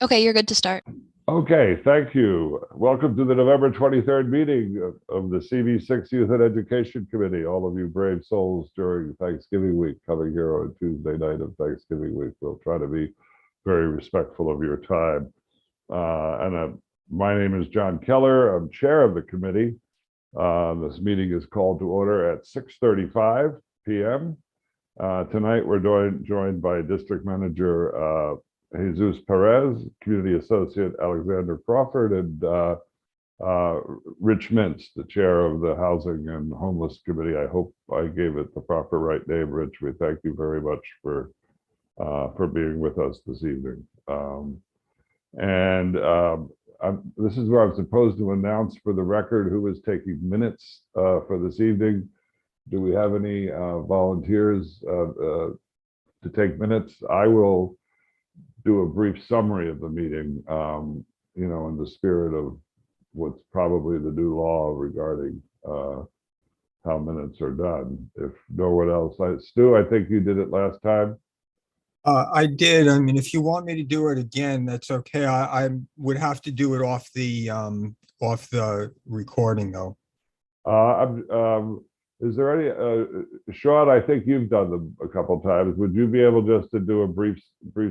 Okay, you're good to start. Okay, thank you. Welcome to the November 23rd meeting of the CV6 Youth and Education Committee. All of you brave souls during Thanksgiving week coming here on Tuesday night of Thanksgiving week. We'll try to be very respectful of your time. My name is John Keller. I'm chair of the committee. This meeting is called to order at 6:35 p.m. Tonight, we're joined by District Manager Jesus Perez, Community Associate Alexander Crawford, and Rich Mintz, the chair of the Housing and Homeless Committee. I hope I gave it the proper right name, Rich. We thank you very much for being with us this evening. And this is where I'm supposed to announce for the record who is taking minutes for this evening. Do we have any volunteers to take minutes? I will do a brief summary of the meeting, in the spirit of what's probably the new law regarding how minutes are done. If no one else, Stu, I think you did it last time. I did. I mean, if you want me to do it again, that's okay. I would have to do it off the recording though. Is there any, Sean, I think you've done them a couple times. Would you be able just to do a brief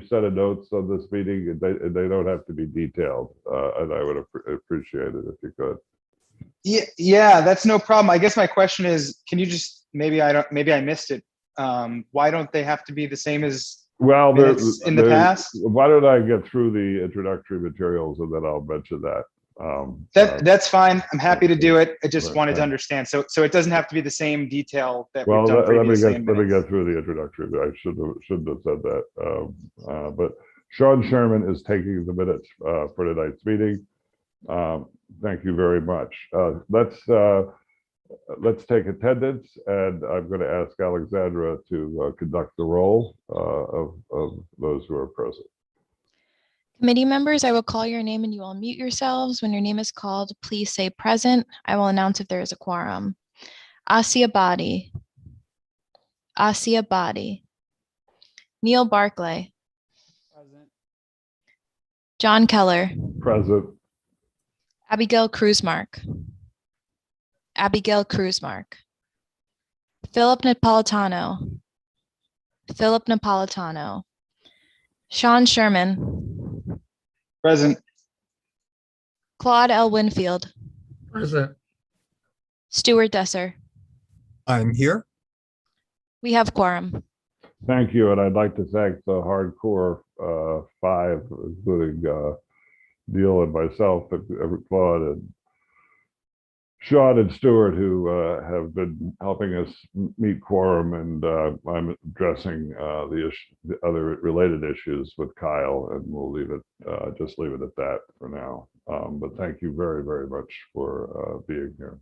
set of notes on this meeting? And they don't have to be detailed. And I would appreciate it if you could. Yeah, that's no problem. I guess my question is, can you just, maybe I missed it. Why don't they have to be the same as minutes in the past? Why don't I get through the introductory materials and then I'll mention that. That's fine. I'm happy to do it. I just wanted to understand. So it doesn't have to be the same detail that we've done previously. Let me get through the introductory. I shouldn't have said that. But Sean Sherman is taking the minutes for tonight's meeting. Thank you very much. Let's take attendance, and I'm going to ask Alexandra to conduct the roll of those who are present. Committee members, I will call your name and you will mute yourselves. When your name is called, please say present. I will announce if there is a quorum. Asia Badi. Asia Badi. Neil Barclay. Present. John Keller. Present. Abigail Cruzmark. Abigail Cruzmark. Philip Napolitano. Philip Napolitano. Sean Sherman. Present. Claude L. Winfield. Present. Stuart Desser. I'm here. We have quorum. Thank you, and I'd like to thank the hardcore five, including Neil and myself, and Claude and Sean and Stuart, who have been helping us meet quorum, and I'm addressing the other related issues with Kyle, and we'll just leave it at that for now. But thank you very, very much for being here.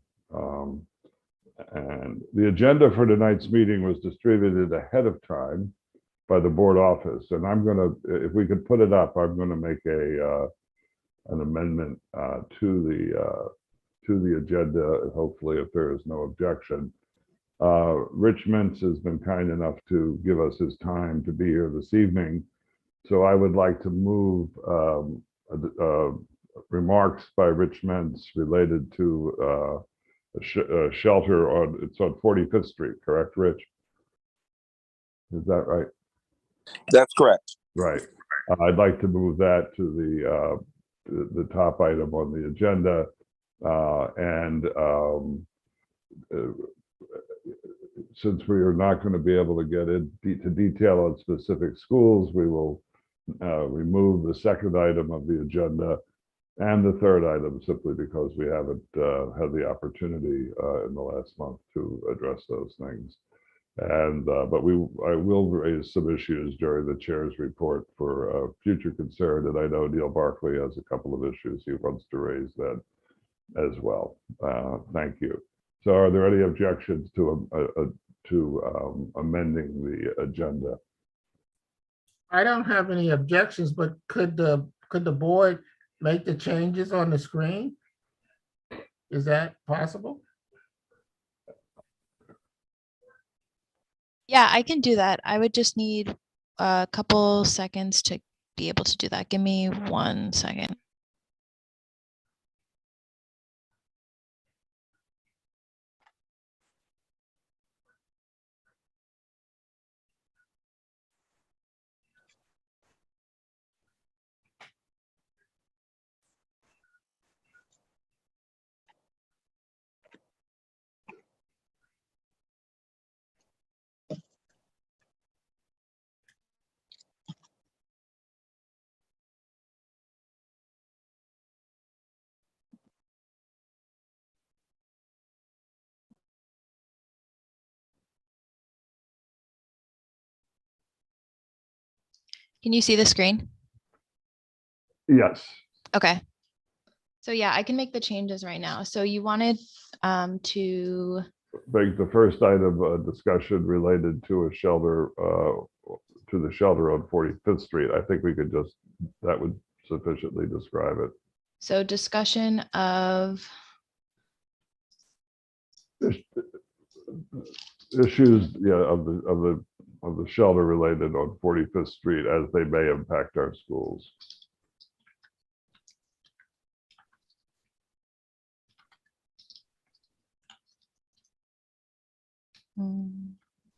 And the agenda for tonight's meeting was distributed ahead of time by the board office, and I'm going to, if we could put it up, I'm going to make an amendment to the agenda, hopefully, if there is no objection. Rich Mintz has been kind enough to give us his time to be here this evening. So I would like to move remarks by Rich Mintz related to a shelter it's on 45th Street, correct, Rich? Is that right? That's correct. Right. I'd like to move that to the top item on the agenda. Since we are not going to be able to get into detail on specific schools, we will remove the second item of the agenda and the third item simply because we haven't had the opportunity in the last month to address those things. But I will raise some issues during the chair's report for future concern, and I know Neil Barclay has a couple of issues he wants to raise then as well. Thank you. So are there any objections to amending the agenda? I don't have any objections, but could the board make the changes on the screen? Is that possible? Yeah, I can do that. I would just need a couple seconds to be able to do that. Give me 1 second. Can you see the screen? Yes. Okay. So yeah, I can make the changes right now. So you wanted to, Make the first item a discussion related to a shelter, to the shelter on 45th Street. I think we could just, that would sufficiently describe it. so discussion of, Issues, yeah, of the shelter related on 45th Street as they may impact our schools.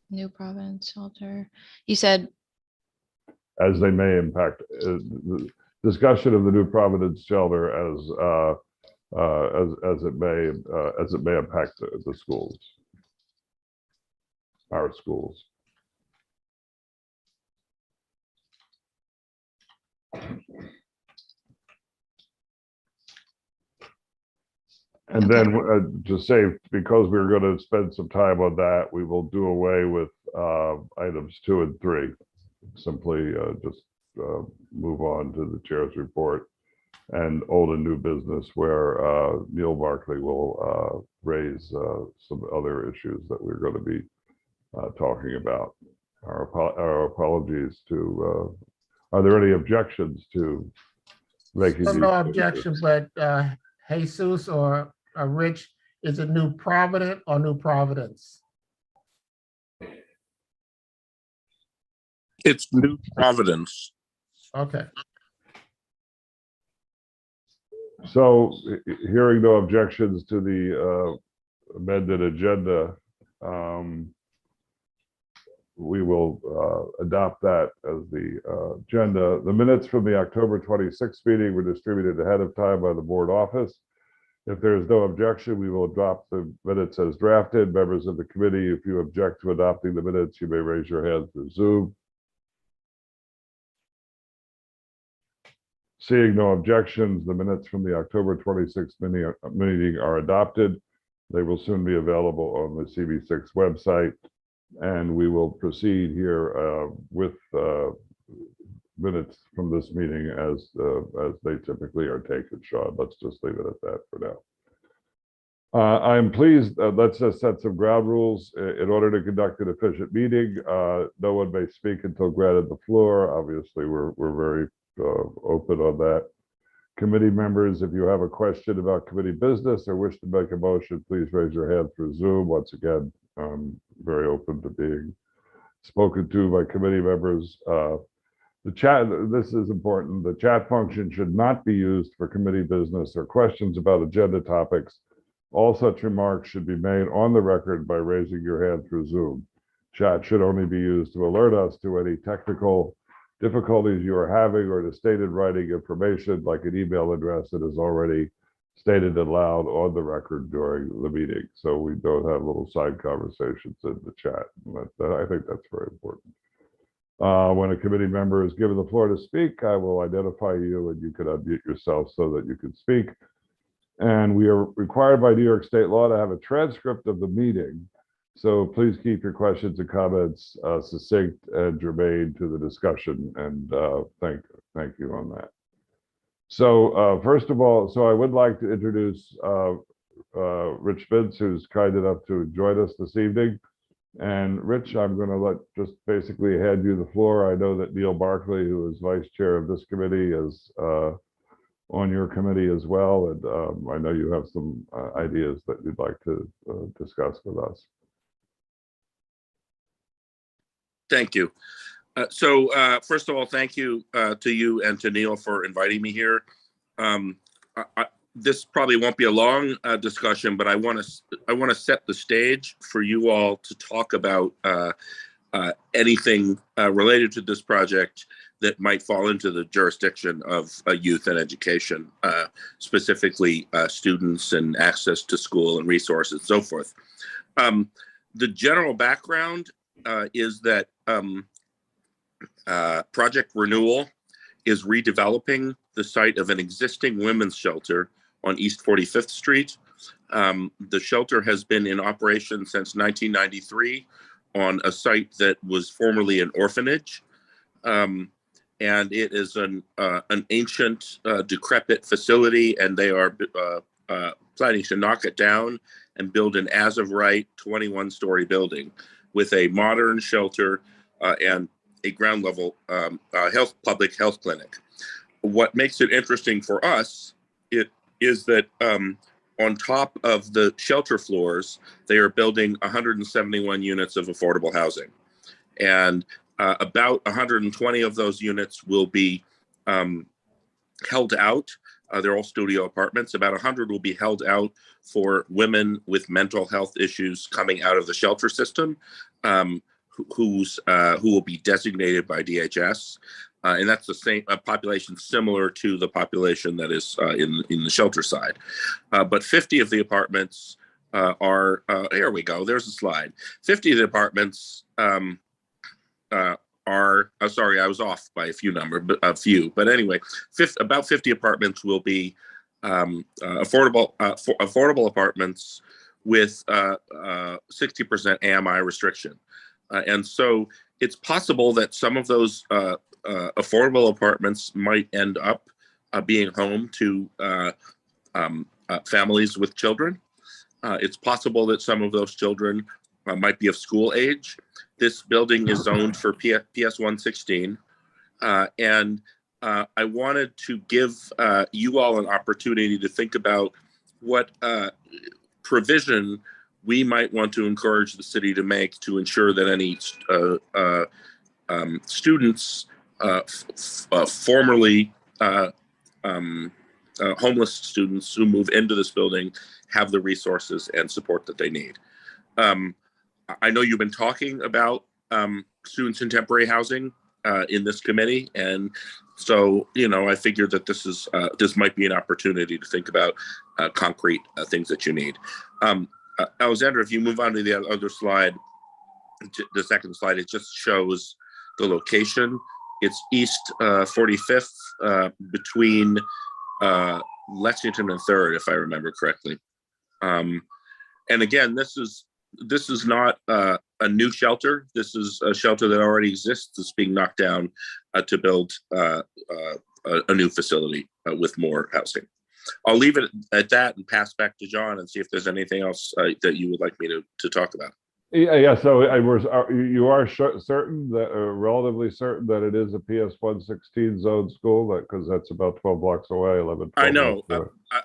New Providence shelter. You said, As they may impact, the discussion of the New Providence shelter as it may impact the schools, our schools. And Okay. then to say, because we're going to spend some time on that, we will do away with items 2 and 3. Simply just move on to the chair's report and old and new business, where Neil Barkley will raise some other issues that we're going to be talking about. Our apologies to, are there any objections to making So these no changes? objection, but Jesus or Rich, is it New Providence or New Providence? It's New Providence. Okay, So hearing no objections to the amended agenda, we will adopt that as the agenda. The minutes from the October 26th meeting were distributed ahead of time by the board office. If there is no objection, we will adopt the minutes as drafted. Members of the committee, if you object to adopting the minutes, you may raise your hand through Zoom. Seeing no objections, the minutes from the October 26th meeting are adopted. They will soon be available on the CV6 website. And we will proceed here with minutes from this meeting as they typically are taken. Sean, let's just leave it at that for now. I'm pleased, let's just set some ground rules. In order to conduct an efficient meeting, no one may speak until granted the floor. Obviously, we're very open on that. Committee members, if you have a question about committee business or wish to make a motion, please raise your hand through Zoom. Once again, I'm very open to being spoken to by committee members. The chat, this is important, the chat function should not be used for committee business or questions about agenda topics. All such remarks should be made on the record by raising your hand through Zoom. Chat should only be used to alert us to any technical difficulties you are having or to state in writing information like an email address that is already stated aloud on the record during the meeting. So we don't have little side conversations in the chat. But I think that's very important. When a committee member is given the floor to speak, I will identify you and you can unmute yourself so that you can speak. And we are required by New York State law to have a transcript of the meeting. So please keep your questions and comments succinct and germane to the discussion. And thank you on that. So first of all, so I would like to introduce Rich Vince, who's kind enough to join us this evening. And Rich, I'm going to just basically hand you the floor. I know that Neil Barkley, who is vice chair of this committee, is on your committee as well. And I know you have some ideas that you'd like to discuss with us. Thank you. First of all, thank you to you and to Neil for inviting me here. This probably won't be a long discussion, but I want to set the stage for you all to talk about anything related to this project that might fall into the jurisdiction of youth and education, specifically students and access to school and resources, and so forth. The general background is that Project Renewal is redeveloping the site of an existing women's shelter on East 45th Street. The shelter has been in operation since 1993 on a site that was formerly an orphanage. And it is an ancient, decrepit facility, and they are planning to knock it down and build an as-of-right 21-story building with a modern shelter and a ground-level public health clinic. What makes it interesting for us is that on top of the shelter floors, they are building 171 units of affordable housing. And about 120 of those units will be held out. They're all studio apartments. About 100 will be held out for women with mental health issues coming out of the shelter system, who will be designated by DHS. And that's the same population similar to the population that is in the shelter side. But 50 of the apartments are, here we go, there's a slide. 50 of the apartments sorry, I was off by a few, but anyway, about 50 apartments will be affordable apartments with 60% AMI restriction. And so it's possible that some of those affordable apartments might end up being home to families with children. It's possible that some of those children might be of school age. This building is zoned for PS 116. And I wanted to give you all an opportunity to think about what provision we might want to encourage the city to make to ensure that any students, formerly homeless students who move into this building, have the resources and support that they need. I know you've been talking about students in temporary housing in this committee, and so I figured that this might be an opportunity to think about concrete things that you need. Alexandra, if you move on to the other slide, the second slide, it just shows the location. It's East 45th between Lexington and 3rd, if I remember correctly. And again, this is not a new shelter. This is a shelter that already exists. It's being knocked down to build a new facility with more housing. I'll leave it at that and pass back to John and see if there's anything else that you would like me to talk about. Yeah. So you are certain that, relatively certain that it is a PS 116 zone school, because that's about 12 blocks away. 11. I know.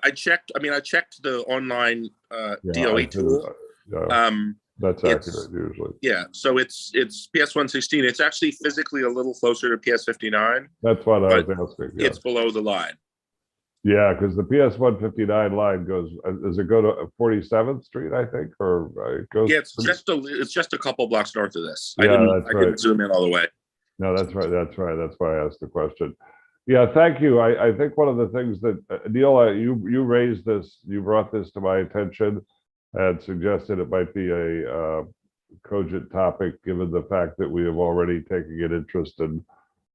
I checked. I checked the online DOE tool. That's accurate usually. Yeah. So it's PS 116. It's actually physically a little closer to PS 59. That's what I was asking. Yeah. It's below the line. Yeah, because the PS 159 line goes. Does it go to 47th Street? I think, or it goes. Yeah, it's just a couple blocks north of this. Yeah, I didn't zoom in all the way. No, that's right. That's why I asked the question. Yeah, thank you. I think one of the things that Neil, you raised this, you brought this to my attention, and suggested it might be a cogent topic, given the fact that we have already taken an interest in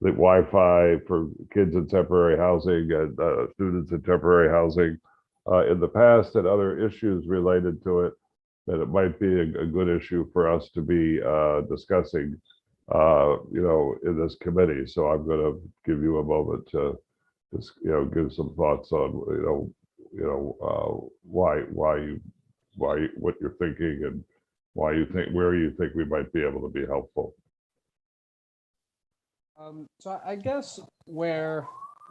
the Wi-Fi for kids in temporary housing and students in temporary housing in the past, and other issues related to it, that it might be a good issue for us to be discussing, in this committee. So I'm going to give you a moment to just, give some thoughts on, what you're thinking and where you think we might be able to be helpful. So I guess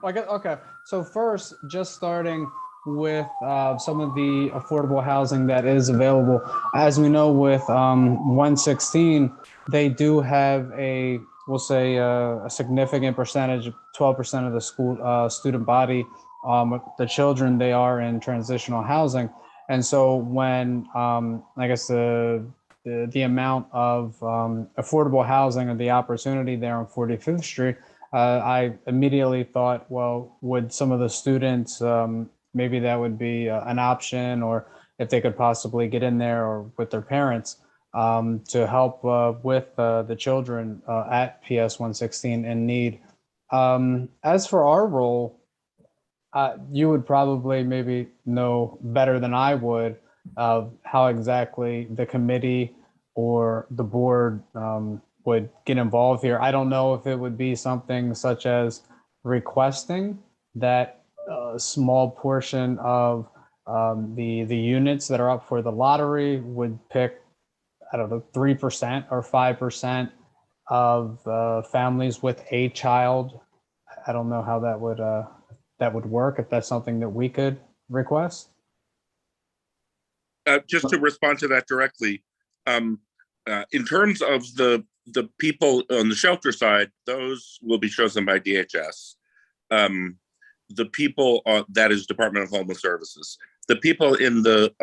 okay. So first, just starting with some of the affordable housing that is available. As we know, with 116, they do have a we'll say a significant percentage, 12% of the school student body, the children, they are in transitional housing. And so when I guess the amount of affordable housing and the opportunity there on 45th Street, I immediately thought, well, would some of the students, maybe that would be an option, or if they could possibly get in there or with their parents to help with the children at PS 116 in need. As for our role, you would probably maybe know better than I would how exactly the committee or the board would get involved here. I don't know if it would be something such as requesting that a small portion of the units that are up for the lottery would pick, I don't know, 3% or 5% of families with a child. I don't know how that would work, if that's something that we could request. Just to respond to that directly, in terms of the people on the shelter side, those will be chosen by DHS. The people that is Department of Homeless Services. The people in the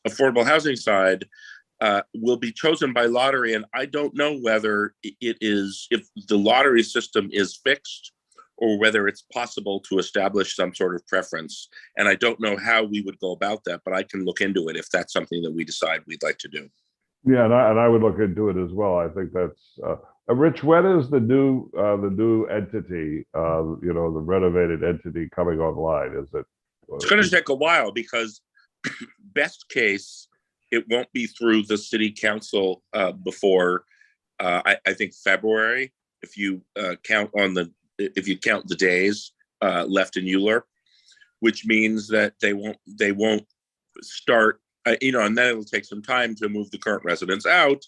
affordable housing side will be chosen by lottery, and I don't know whether if the lottery system is fixed or whether it's possible to establish some sort of preference. And I don't know how we would go about that, but I can look into it if that's something that we decide we'd like to do. Yeah, and I would look into it as well. I think that's Rich. When is the new entity, the renovated entity coming online? Is it? It's going to take a while because best case, it won't be through the city council before I think February. If you count the days left in ULURP, which means that they won't start. And then it'll take some time to move the current residents out,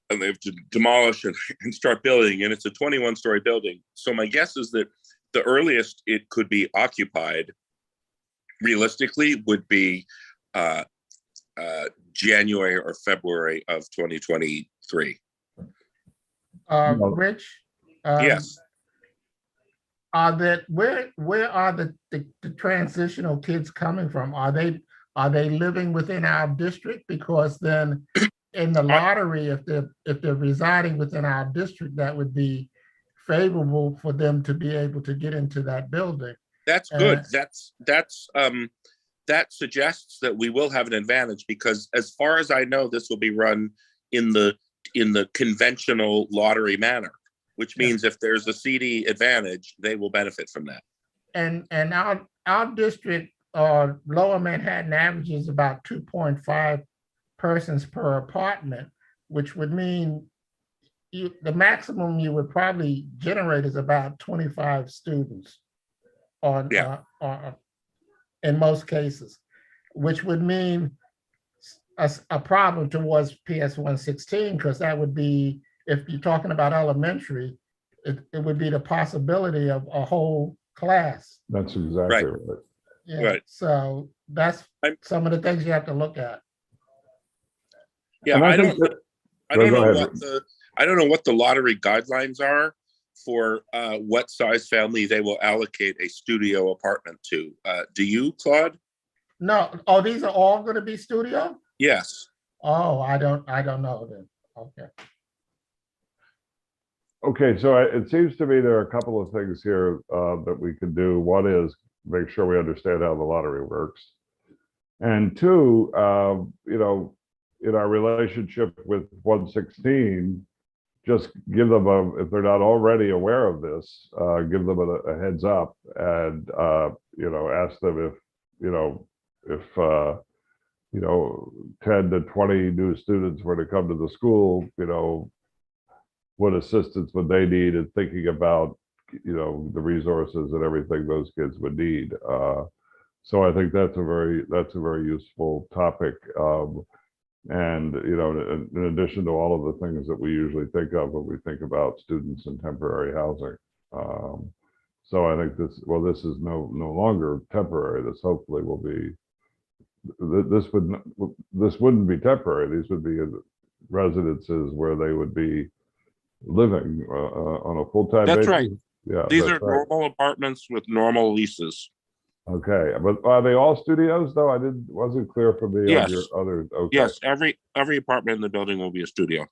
and they have to demolish and start building. And it's a 21-story building. So my guess is that the earliest it could be occupied, realistically, would be January or February of 2023. Rich? Yes. Where are the transitional kids coming from? Are they living within our district? Because then in the lottery, if they're residing within our district, that would be favorable for them to be able to get into that building. That's good. That suggests that we will have an advantage, because as far as I know, this will be run in the conventional lottery manner, which means if there's a CD advantage, they will benefit from that. And our district, Lower Manhattan averages about 2.5 persons per apartment, which would mean the maximum you would probably generate is about 25 students in most cases, which would mean a problem towards PS 116, because that would be, if you're talking about elementary, it would be the possibility of a whole class. That's exactly right. Yeah, Right. So that's some of the things you have to look at. Yeah, And I don't know what the lottery guidelines are for what size family they will allocate a studio apartment to. Do you, Claude? No. Oh, these are all going to be studio? Yes. Oh, I don't know then. Okay. Okay, so it seems to me there are a couple of things here that we could do. One is make sure we understand how the lottery works. And two, in our relationship with 116, just give them if they're not already aware of this, give them a heads up and, ask them if 10 to 20 new students were to come to the school, what assistance would they need in thinking about, the resources and everything those kids would need. So I think that's a very useful topic. And, in addition to all of the things that we usually think of when we think about students in temporary housing. So I think this is no longer temporary. This hopefully will be, this wouldn't be temporary. These would be residences where they would be living on a full-time basis? That's right. Yeah, These that's are right. normal apartments with normal leases. Okay, but are they all studios though? Wasn't clear for me on Yes. your others. Okay. Yes, every apartment in the building will be a studio.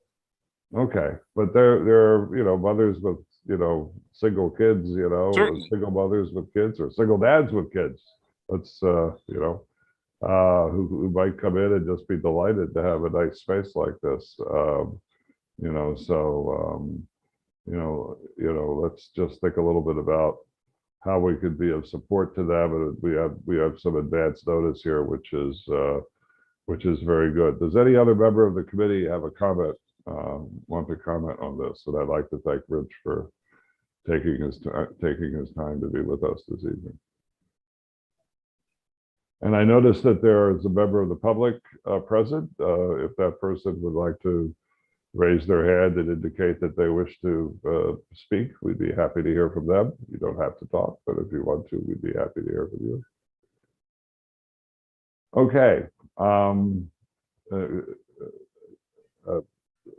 Okay, but they're mothers with single kids, or Certainly. single mothers with kids or single dads with kids. Let's who might come in and just be delighted to have a nice space like this. Let's just think a little bit about how we could be of support to them, and we have some advance notice here, which is very good. Does any other member of the committee have a comment? Want to comment on this? And I'd like to thank Rich for taking his time to be with us this evening. And I noticed that there is a member of the public present. If that person would like to raise their hand and indicate that they wish to speak, we'd be happy to hear from them. You don't have to talk, but if you want to, we'd be happy to hear from you. Okay.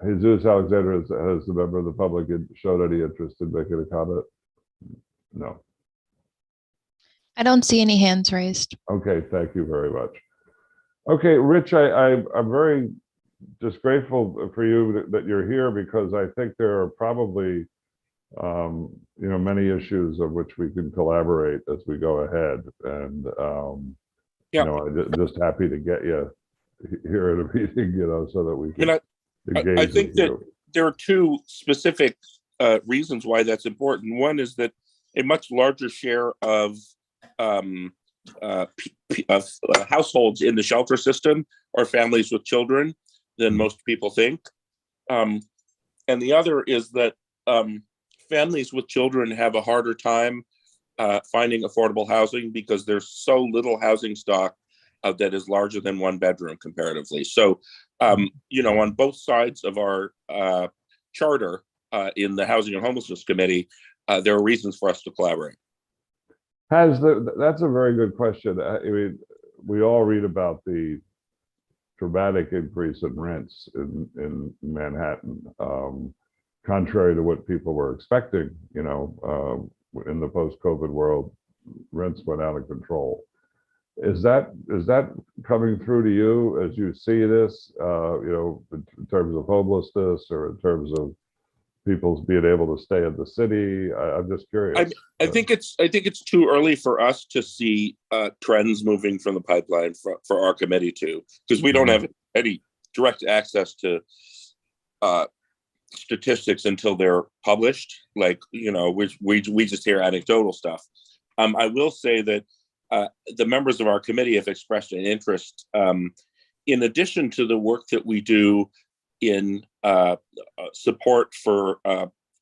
Jesus Alexander, has the member of the public shown any interest in making a comment? No. I don't see any hands raised. Okay, thank you very much. Okay, Rich, I'm very just grateful for you that you're here, because I think there are probably many issues of which we can collaborate as we go ahead. And I'm just happy to get you here at a meeting, so that we can engage. I think with that you. there are two specific reasons why that's important. One is that a much larger share of households in the shelter system are families with children than most people think. And the other is that families with children have a harder time finding affordable housing, because there's so little housing stock that is larger than one bedroom comparatively. So, on both sides of our charter in the Housing and Homelessness Committee, there are reasons for us to collaborate. That's a very good question. I mean, we all read about the dramatic increase in rents in Manhattan, contrary to what people were expecting. In the post-COVID world, rents went out of control. Is that coming through to you as you see this? In terms of homelessness, or in terms of people being able to stay in the city? I'm just curious. I think it's too early for us to see trends moving from the pipeline for our committee too, because we don't have any direct access to statistics until they're published. We just hear anecdotal stuff. I will say that the members of our committee have expressed an interest, in addition to the work that we do in support for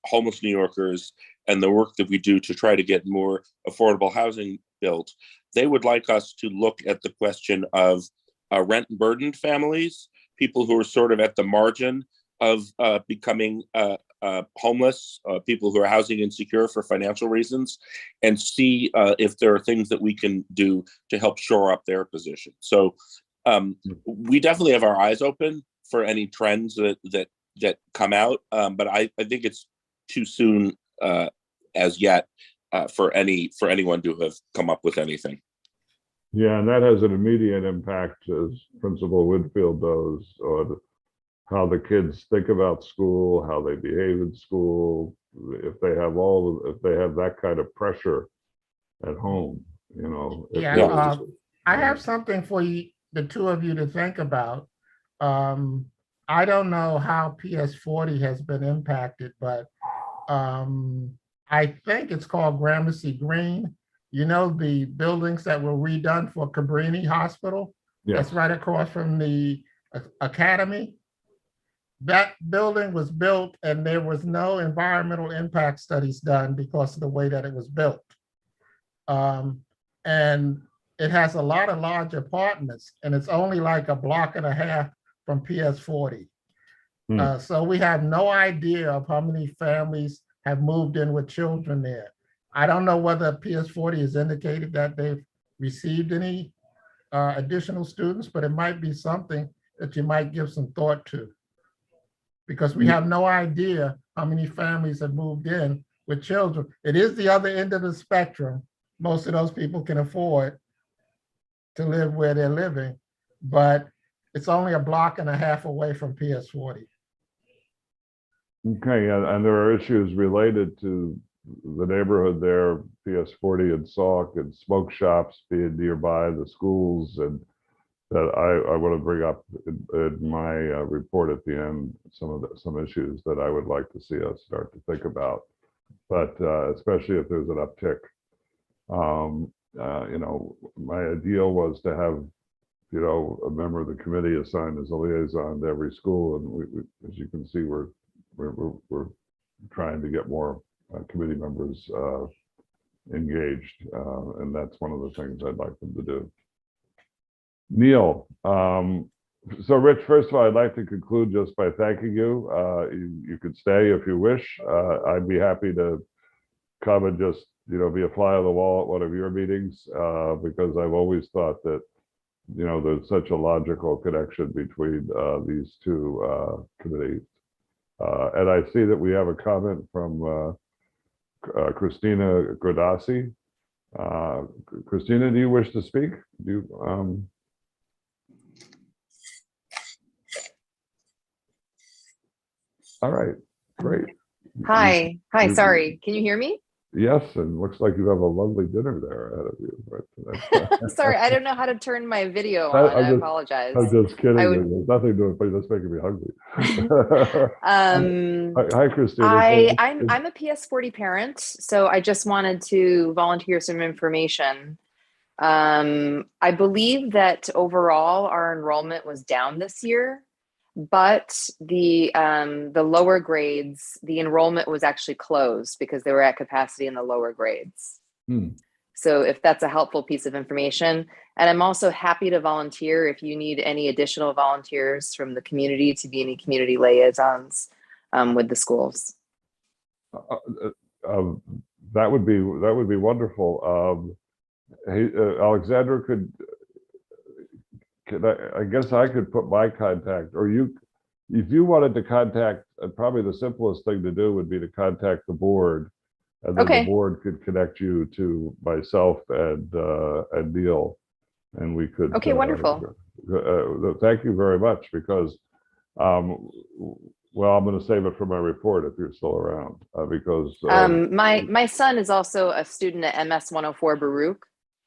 homeless New Yorkers and the work that we do to try to get more affordable housing built. They would like us to look at the question of rent-burdened families, people who are sort of at the margin of becoming homeless, people who are housing insecure for financial reasons, and see if there are things that we can do to help shore up their position. So we definitely have our eyes open for any trends that come out, but I think it's too soon as yet for anyone to have come up with anything. Yeah, and that has an immediate impact, as Principal Whitfield knows, on how the kids think about school, how they behave in school, if they have that kind of pressure at home, I have something for you, the two of you, to think about. I don't know how PS 40 has been impacted, but I think it's called Gramercy Green. The buildings that were redone for Cabrini Hospital? Yes. That's right across from the academy. That building was built and there was no environmental impact studies done because of the way that it was built. And it has a lot of large apartments, and it's only like a block and a half from PS 40. So we have no idea of how many families have moved in with children there. I don't know whether PS 40 has indicated that they've received any additional students, but it might be something that you might give some thought to. because we have no idea how many families have moved in with children. It is the other end of the spectrum. Most of those people can afford to live where they're living, but it's only a block and a half away from PS 40. Okay, and there are issues related to the neighborhood there, PS 40 and Sauk, and smoke shops being nearby the schools, and that I want to bring up in my report at the end, some issues that I would like to see us start to think about. But especially if there's an uptick. You know, my ideal was to have, you know, a member of the committee assigned as a liaison to every school, and we as you can see, we're trying to get more committee members engaged, and that's one of the things I'd like them to do. Neil, so Rich, first of all, I'd like to conclude just by thanking you. You could stay if you wish. I'd be happy to come and just, you know, be a fly on the wall at one of your meetings, because I've always thought that, you know, there's such a logical connection between these two committees. And I see that we have a comment from Christina Gradasi. Christina, do you wish to speak? Do you, all right, great. Hi, sorry, can you hear me? Yes, and looks like you have a lovely dinner there ahead of you. But Sorry, I don't know how to turn my video on. I apologize. I'm just kidding. I would- There's nothing to it, but that's making me hungry. Hi, Christina. I'm a PS 40 parent, so I just wanted to volunteer some information. I believe that overall our enrollment was down this year, but the lower grades, the enrollment was actually closed because they were at capacity in the lower grades. So if that's a helpful piece of information, and I'm also happy to volunteer if you need any additional volunteers from the community to be any community liaisons with the schools. That would be wonderful. Hey, Alexandra, I guess I could put my contact, or you, if you wanted to contact, probably the simplest thing to do would be to contact the board, and then the board could connect you to myself and Neil, and we could. Okay, wonderful. Thank you very much, because, well, I'm going to save it for my report if you're still around, because my son is also a student at MS 104 Baruch.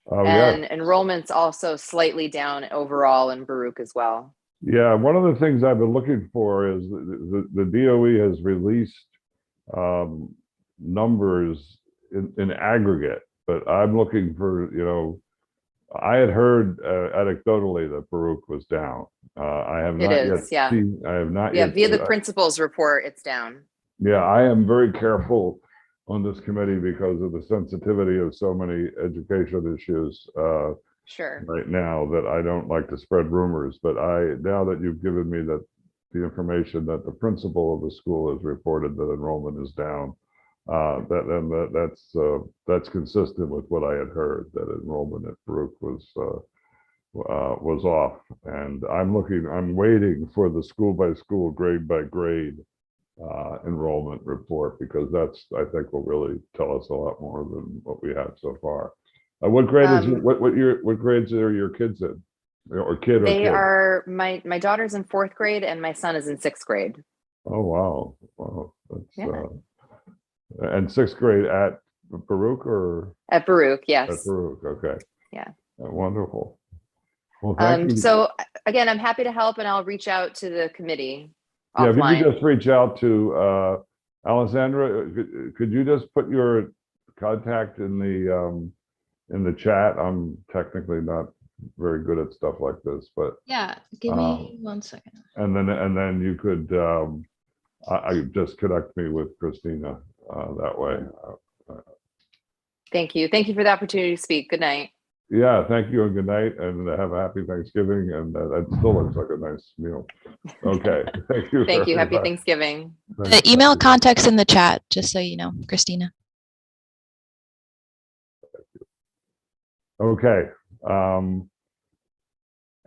And enrollment's also slightly down overall in Baruch as well. Yeah, one of the things I've been looking for is the DOE has released numbers in aggregate, but I'm looking for, you know, I had heard anecdotally that Baruch was down. I have not yet seen. I have not yet. Via the principal's report, it's down. Yeah, I am very careful on this committee because of the sensitivity of so many education issues right now, that I don't like to spread rumors. But now that you've given me the information that the principal of the school has reported that enrollment is down, that's consistent with what I had heard, that enrollment at Baruch was off. And I'm waiting for the school by school, grade by grade enrollment report, because that's, I think, will really tell us a lot more than what we have so far. What grade is what grades are your kids in, or kid? They are my daughter's in 4th grade and my son is in 6th grade. Oh wow, that's and 6th grade at Baruch, or at Baruch? Yes, at Baruch. Okay. Yeah. Wonderful. Well, thank you. So again, I'm happy to help, and I'll reach out to the committee. Yeah, if you could just reach out to Alessandra, could you just put your contact in the chat? I'm technically not very good at stuff like this, but yeah, give me 1 second. And then you could I just connect me with Christina that way. Thank you for the opportunity to speak. Good night. Yeah, thank you and good night, and have a happy Thanksgiving. And that still looks like a nice meal. Okay, thank you. Thank you. Happy Thanksgiving. The email contact's in the chat, just so you know, Christina. Okay.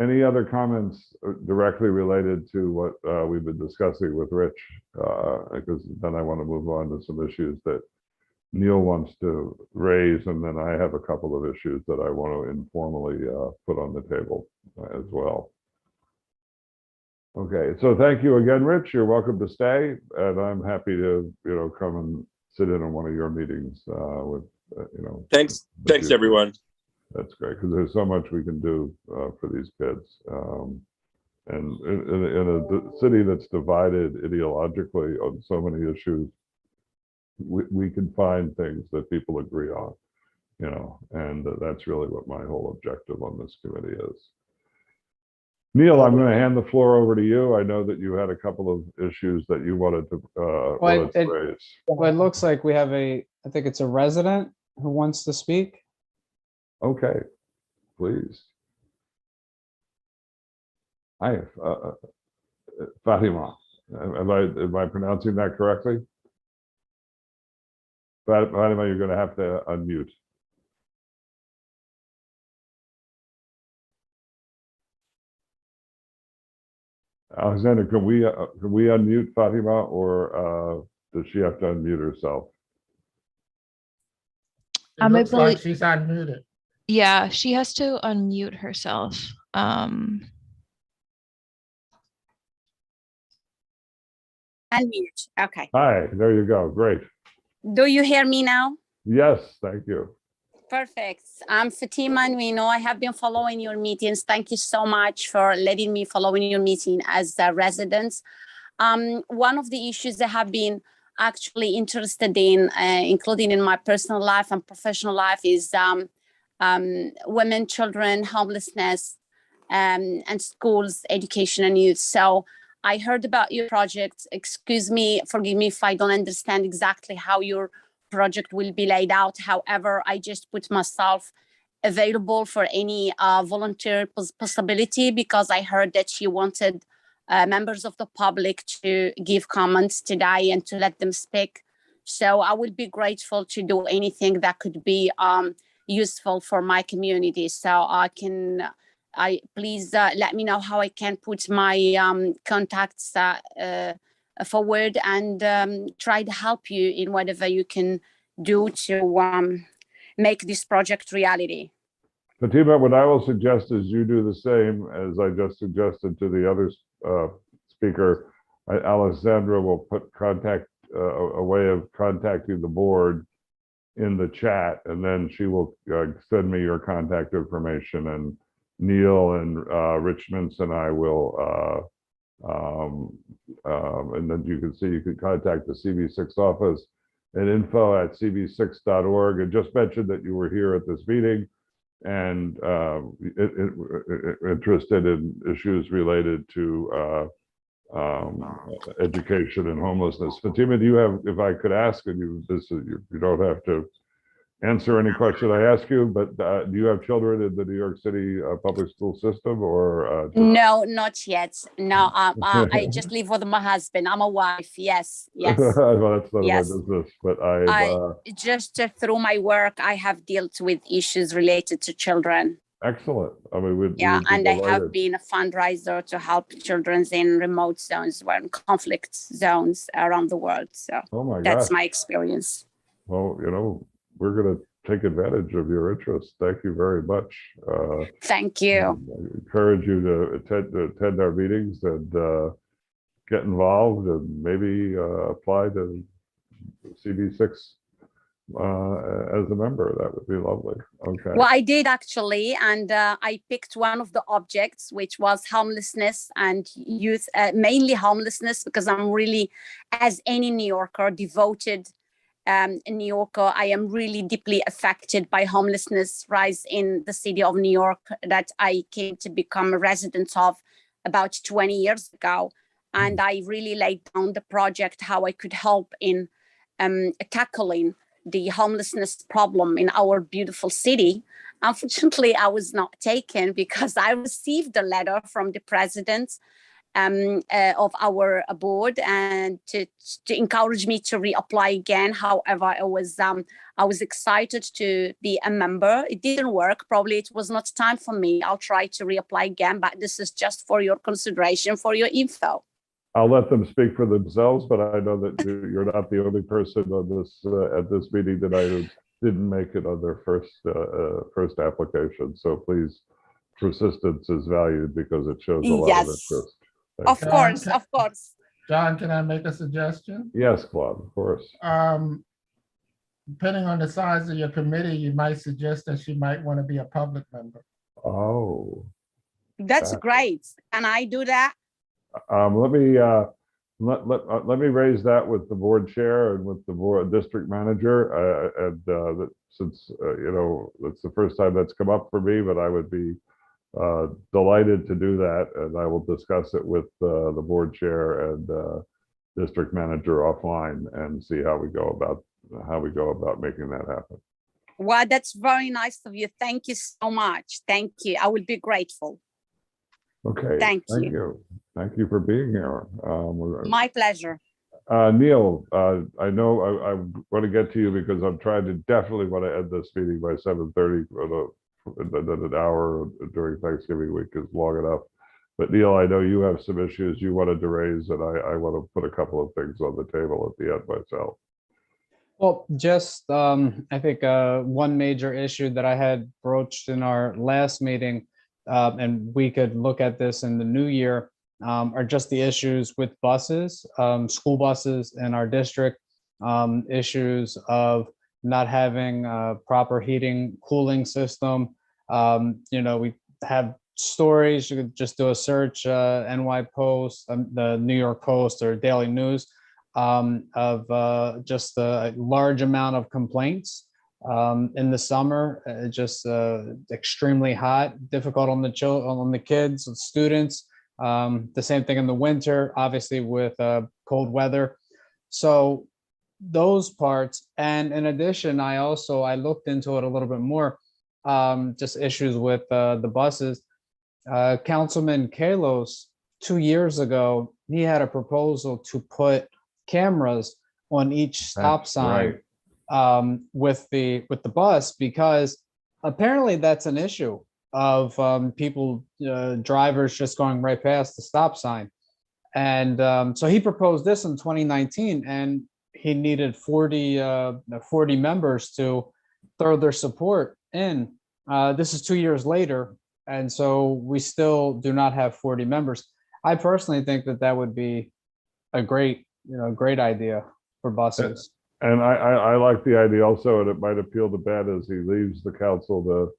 Any other comments directly related to what we've been discussing with Rich? Because then I want to move on to some issues that Neil wants to raise, and then I have a couple of issues that I want to informally put on the table as well. Okay, so thank you again, Rich. You're welcome to stay, and I'm happy to, come and sit in on one of your meetings with, Thanks, with you. everyone. That's great, because there's so much we can do for these kids. And in a city that's divided ideologically on so many issues, we can find things that people agree on, and that's really what my whole objective on this committee is. Neil, I'm going to hand the floor over to you. I know that you had a couple of issues that you wanted to raise. Well, it looks like we have I think it's a resident who wants to speak. Okay, please. Hi, Fatima. Am I pronouncing that correctly? Fatima, you're going to have to unmute. Alexander, can we unmute Fatima, or does she have to unmute herself? It looks like she's unmuted. Yeah, she has to unmute herself. Unmute. Okay. Hi, there you go. Great. Do you hear me now? Yes, thank you. Perfect. I'm Fatima Nuino. I have been following your meetings. Thank you so much for letting me follow your meeting as a resident. One of the issues I have been actually interested in, including in my personal life and professional life, is women, children, homelessness, and schools, education, and youth. So I heard about your project. Excuse me, forgive me if I don't understand exactly how your project will be laid out. However, I just put myself available for any volunteer possibility, because I heard that she wanted members of the public to give comments today and to let them speak. So I would be grateful to do anything that could be useful for my community. So please let me know how I can put my contacts forward, and try to help you in whatever you can do to make this project reality. Fatima, what I will suggest is you do the same as I just suggested to the other speaker. Alessandra will put a way of contacting the board in the chat, and then she will send me your contact information, and Neil and Rich Mintz and I will and then you can contact the CV6 office at info@cv6.org, and just mention that you were here at this meeting and interested in issues related to education and homelessness. Fatima, do you have, if I could ask, and you don't have to answer any question I ask you, but do you have children in the New York City public school system, or? No, not yet. No, I just live with my husband. I'm a wife. Yes, yes. Well, that's none Yes. of my business, but Just through my work, I have dealt with issues related to children. excellent. I mean, we'd be and I delighted. have been a fundraiser to help children in remote zones, or in conflict zones around the world. So Oh my that's gosh. my experience. Well, we're going to take advantage of your interest. Thank you very much. Thank you. I encourage you to attend our meetings and get involved, and maybe apply to CV6 as a member. That would be lovely. Okay. Well, I did actually, and I picked one of the objects, which was homelessness and youth, mainly homelessness, because I'm really, as any New Yorker, devoted New Yorker, I am really deeply affected by homelessness rise in the city of New York that I came to become a resident of about 20 years ago. And I really laid down the project how I could help in tackling the homelessness problem in our beautiful city. Unfortunately, I was not taken because I received a letter from the president of our board and to encourage me to reapply again. However, I was excited to be a member. It didn't work. Probably it was not time for me. I'll try to reapply again, but this is just for your consideration, for your info. I'll let them speak for themselves, but I know that you're not the only person on this at this meeting tonight who didn't make it on their first application. So please, persistence is valued because it shows a lot of interest. Of course, of course. John, can I make a suggestion? Yes, Claude, of course. Depending on the size of your committee, you might suggest that she might want to be a public member. Oh. That's great. Can I do that? Let me raise that with the board chair and with the board district manager. Since you know, that's the first time that's come up for me, but I would be delighted to do that, and I will discuss it with the board chair and district manager offline and see how we go about making that happen. Well, that's very nice of you. Thank you so much. Thank you. I will be grateful. Okay. Thank you. Thank you for being here. My pleasure. Neil, I know I want to get to you because I'm trying to definitely want to end this meeting by 7:30. An hour during Thanksgiving week is long enough. But Neil, I know you have some issues you wanted to raise, and I want to put a couple of things on the table at the end myself. Well, just I think one major issue that I had broached in our last meeting, and we could look at this in the new year, are just the issues with buses, school buses in our district, issues of not having a proper heating, cooling system. You know, we have stories, you could just do a search, NY Post, the New York Post or Daily News, of just a large amount of complaints in the summer, just extremely hot, difficult on the kids and students. The same thing in the winter, obviously with cold weather. So those parts, and in addition, I looked into it a little bit more, just issues with the buses. Councilman Kalos, 2 years ago, he had a proposal to put cameras on each stop sign, right, with the bus, because apparently that's an issue of people, drivers just going right past the stop sign. And so he proposed this in 2019, and he needed 40 members to throw their support in. This is 2 years later, and so we still do not have 40 members. I personally think that would be a great idea for buses. And I like the idea also, and it might appeal to Ben as he leaves the council to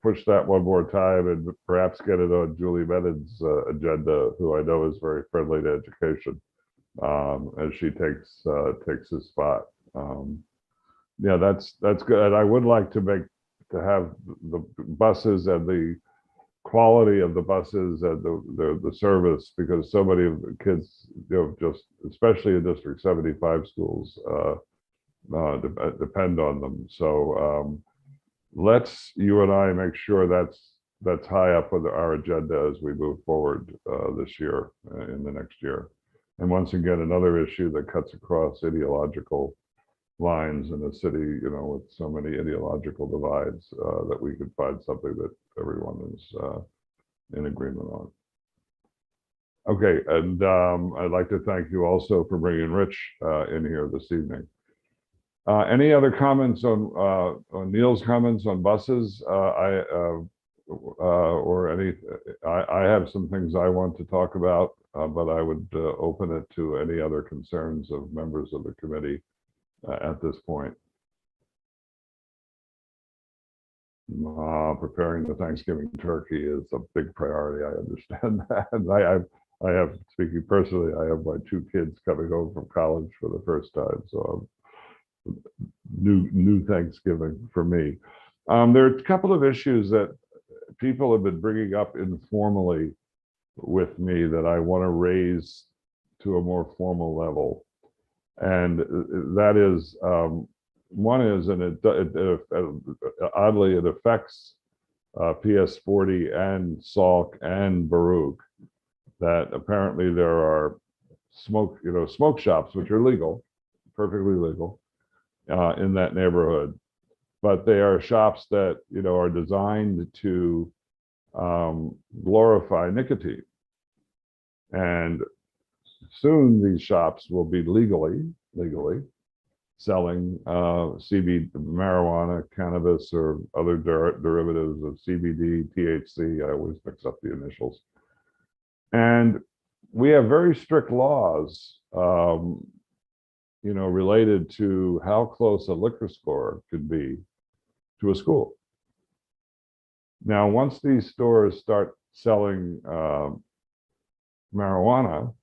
push that one more time and perhaps get it on Julie Mennon's agenda, who I know is very friendly to education, as she takes his spot. Yeah, that's good. And I would like to have the buses and the quality of the buses and the service, because so many of the kids, just especially in District 75 schools, depend on them. So let's, you and I, make sure that's high up on our agenda as we move forward this year, in the next year. And once again, another issue that cuts across ideological lines in a city, with so many ideological divides, that we could find something that everyone is in agreement on. Okay, and I'd like to thank you also for bringing Rich in here this evening. Any other comments on Neil's comments on buses? I have some things I want to talk about, but I would open it to any other concerns of members of the committee at this point. Preparing the Thanksgiving turkey is a big priority. I understand that. And I have, speaking personally, I have my 2 kids coming home from college for the first time. So new Thanksgiving for me. There are a couple of issues that people have been bringing up informally with me that I want to raise to a more formal level. And that is, one is, and oddly, it affects PS 40 and Salk and Baruch, that apparently there are smoke shops, which are legal, perfectly legal, in that neighborhood. But they are shops that, are designed to glorify nicotine. And soon these shops will be legally selling CBD, marijuana, cannabis, or other derivatives of CBD, THC. I always mix up the initials. And we have very strict laws, related to how close a liquor store could be to a school. Now, once these stores start selling marijuana,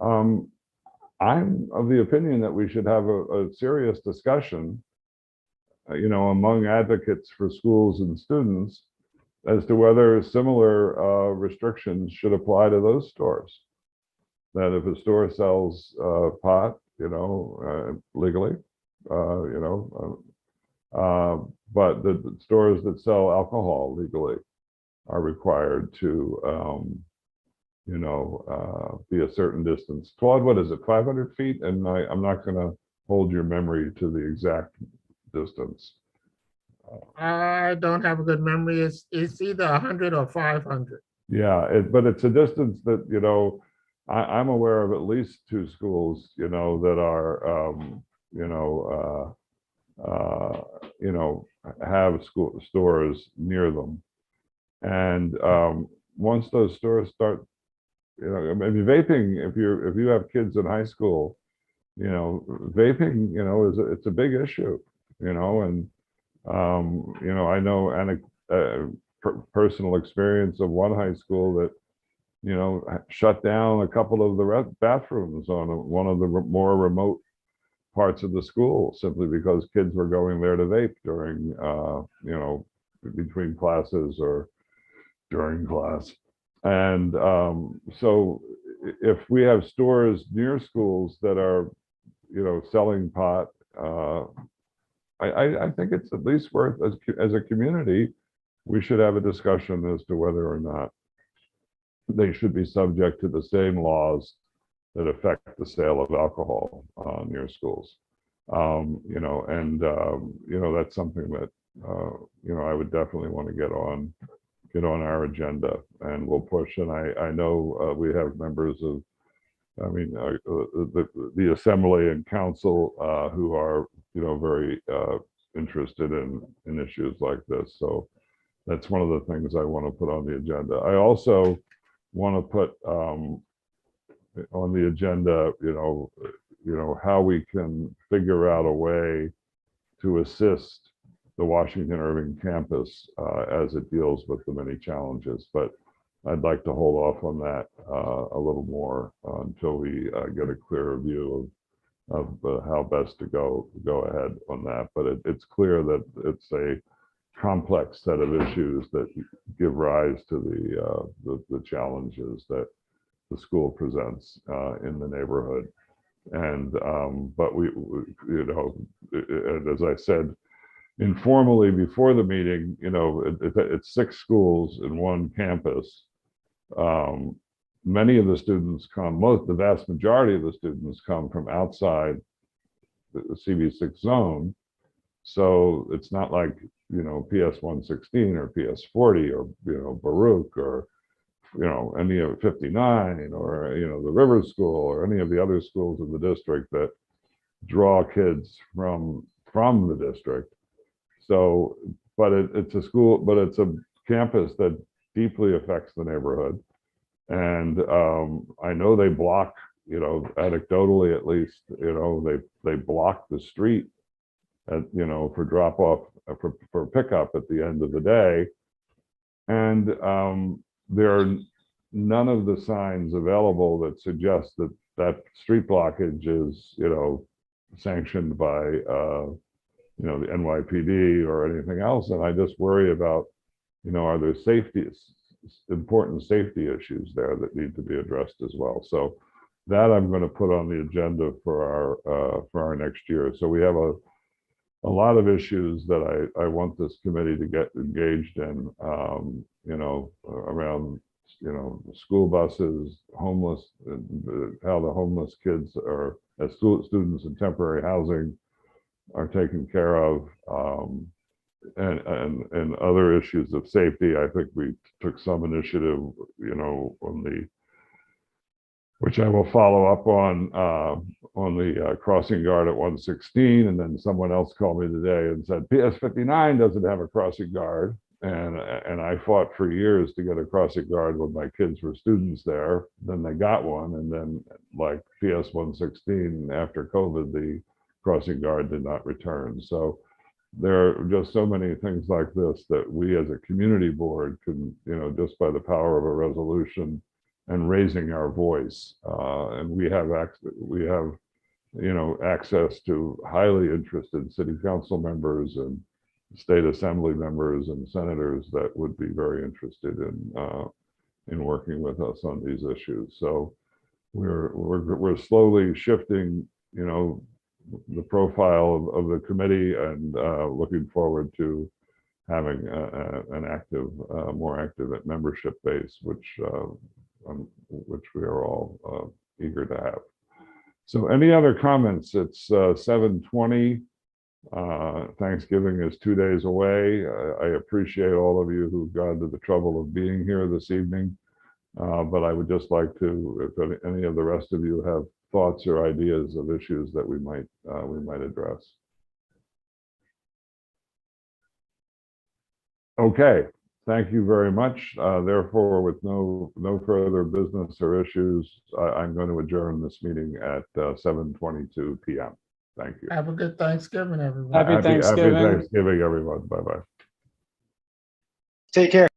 I'm of the opinion that we should have a serious discussion, among advocates for schools and students as to whether similar restrictions should apply to those stores. That if a store sells pot, legally, but the stores that sell alcohol legally are required to, be a certain distance. Claude, what is it, 500 feet? And I'm not going to hold your memory to the exact distance. I don't have a good memory. It's either 100 or 500. Yeah, but it's a distance that, I'm aware of at least 2 schools, that are, have school stores near them. And once those stores start, vaping, if you have kids in high school, vaping, it's a big issue, and I know personal experience of one high school that, shut down a couple of the bathrooms on one of the more remote parts of the school simply because kids were going there to vape during, between classes or during class. And so if we have stores near schools that are, selling pot, I think it's at least worth, as a community, we should have a discussion as to whether or not they should be subject to the same laws that affect the sale of alcohol near schools. That's something that, I would definitely want to get on our agenda, and we'll push. And I know we have members of, the assembly and council who are, very interested in issues like this. So that's one of the things I want to put on the agenda. I also want to put on the agenda, how we can figure out a way to assist the Washington Irving campus as it deals with the many challenges. But I'd like to hold off on that a little more until we get a clearer view of how best to go ahead on that. But it's clear that it's a complex set of issues that give rise to the challenges that the school presents in the neighborhood. And but we and as I said informally before the meeting, it's 6 schools in one campus. Many of the students the vast majority of the students come from outside the CV6 zone. So it's not like, PS 116 or PS 40 or, Baruch or, any of 59 or, the River School or any of the other schools in the district that draw kids from the district. So, but it's a school, but it's a campus that deeply affects the neighborhood. And I know they block, anecdotally at least, they block the street for drop off, for pickup at the end of the day. And there are none of the signs available that suggest that street blockage is, sanctioned by, the NYPD or anything else. And I just worry about, are there important safety issues there that need to be addressed as well. So that I'm going to put on the agenda for our next year. So we have a lot of issues that I want this committee to get engaged in, you know, around, you know, school buses, homeless, how the homeless kids are, as students in temporary housing are taken care of, and other issues of safety. I think we took some initiative, you know, which I will follow up on the crossing guard at 116. And then someone else called me today and said, PS 59 doesn't have a crossing guard. And I fought for years to get a crossing guard when my kids were students there. Then they got one. And then like PS 116, after COVID, the crossing guard did not return. So there are just so many things like this that we as a community board can, you know, just by the power of a resolution and raising our voice. And we have, you know, access to highly interested city council members and state assembly members and senators that would be very interested in working with us on these issues. So we're slowly shifting, you know, the profile of the committee, and looking forward to having an active, more active membership base, which we are all eager to have. So any other comments? It's 7:20. Thanksgiving is 2 days away. I appreciate all of you who've gone to the trouble of being here this evening. But I would just like to, if any of the rest of you have thoughts or ideas of issues that we might address. Okay, thank you very much. Therefore, with no further business or issues, I'm going to adjourn this meeting at 7:22 p.m. Thank you. Have a good Thanksgiving, everyone. Happy Thanksgiving. Happy Thanksgiving, everyone. Bye-bye. Take care.